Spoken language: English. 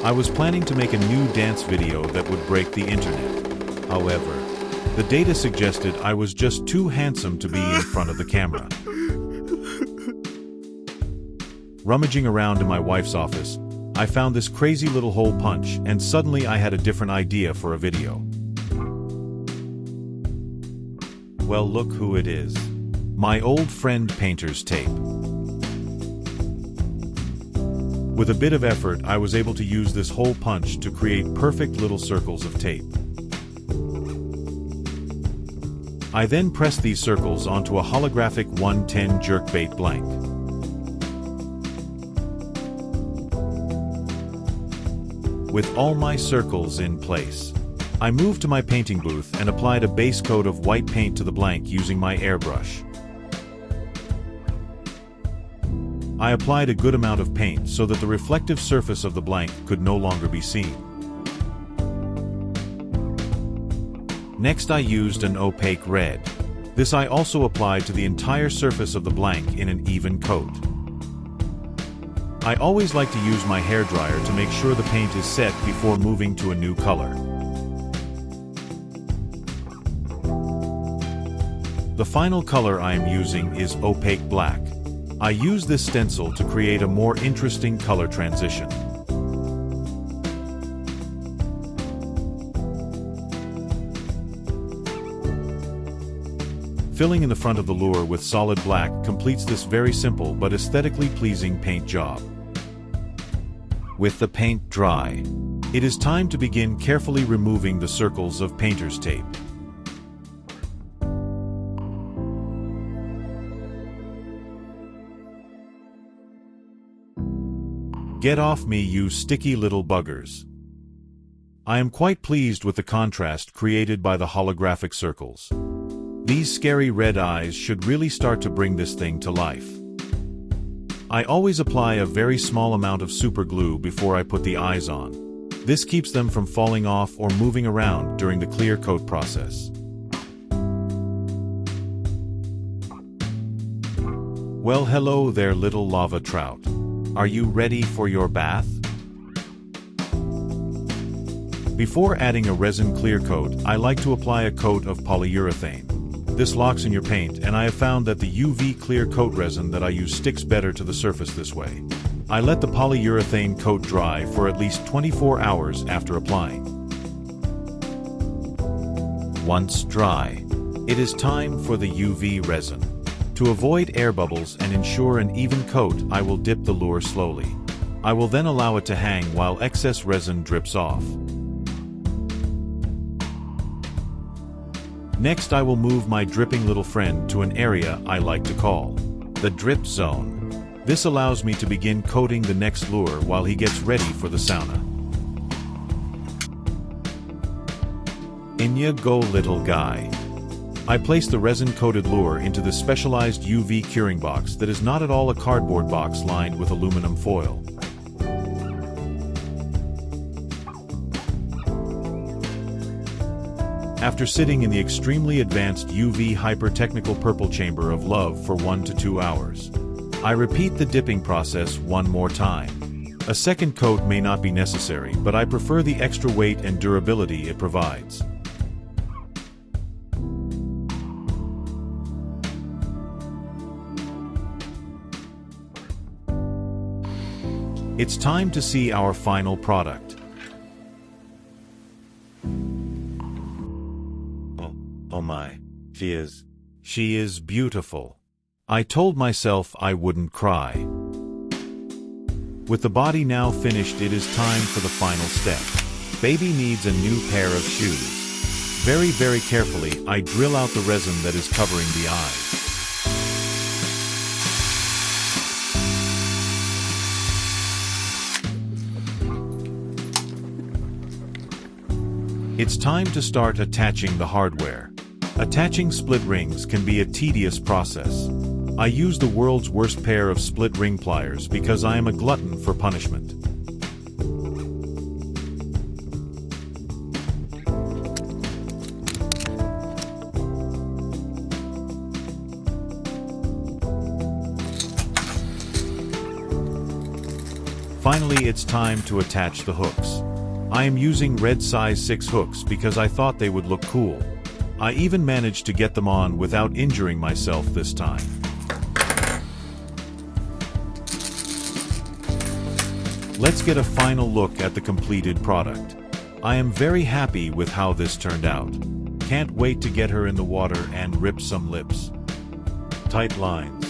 I was planning to make a new dance video that would break the internet. However, the data suggested I was just too handsome to be in front of the camera. Rummaging around in my wife's office, I found this crazy little hole punch, and suddenly I had a different idea for a video. Well, look who it is. My old friend Painter's tape. With a bit of effort, I was able to use this hole punch to create perfect little circles of tape. I then pressed these circles onto a holographic 110 jerkbait blank. With all my circles in place, I moved to my painting booth and applied a base coat of white paint to the blank using my airbrush. I applied a good amount of paint so that the reflective surface of the blank could no longer be seen. Next, I used an opaque red. This I also applied to the entire surface of the blank in an even coat. I always like to use my hairdryer to make sure the paint is set before moving to a new color. The final color I am using is opaque black. I use this stencil to create a more interesting color transition. Filling in the front of the lure with solid black completes this very simple but aesthetically pleasing paint job. With the paint dry, it is time to begin carefully removing the circles of painter's tape. Get off me, you sticky little buggers. I am quite pleased with the contrast created by the holographic circles. These scary red eyes should really start to bring this thing to life. I always apply a very small amount of super glue before I put the eyes on. This keeps them from falling off or moving around during the clear coat process. Well, hello there, little lava trout. Are you ready for your bath? Before adding a resin clear coat, I like to apply a coat of polyurethane. This locks in your paint, and I have found that the UV clear coat resin that I use sticks better to the surface this way. I let the polyurethane coat dry for at least 24 hours after applying. Once dry, it is time for the UV resin. To avoid air bubbles and ensure an even coat, I will dip the lure slowly. I will then allow it to hang while excess resin drips off. Next, I will move my dripping little friend to an area I like to call the drip zone. This allows me to begin coating the next lure while he gets ready for the sauna. In ya go, little guy. I place the resin-coated lure into the specialized UV curing box that is not at all a cardboard box lined with aluminum foil. After sitting in the extremely advanced UV hyper-technical purple chamber of love for 1 to 2 hours, I repeat the dipping process one more time. A second coat may not be necessary, but I prefer the extra weight and durability it provides. It's time to see our final product. Oh my, she is beautiful. I told myself I wouldn't cry. With the body now finished, it is time for the final step. Baby needs a new pair of shoes. Very, very carefully, I drill out the resin that is covering the eyes. It's time to start attaching the hardware. Attaching split rings can be a tedious process. I use the world's worst pair of split ring pliers because I am a glutton for punishment. Finally, it's time to attach the hooks. I am using red size 6 hooks because I thought they would look cool. I even managed to get them on without injuring myself this time. Let's get a final look at the completed product. I am very happy with how this turned out. Can't wait to get her in the water and rip some lips. Tight lines.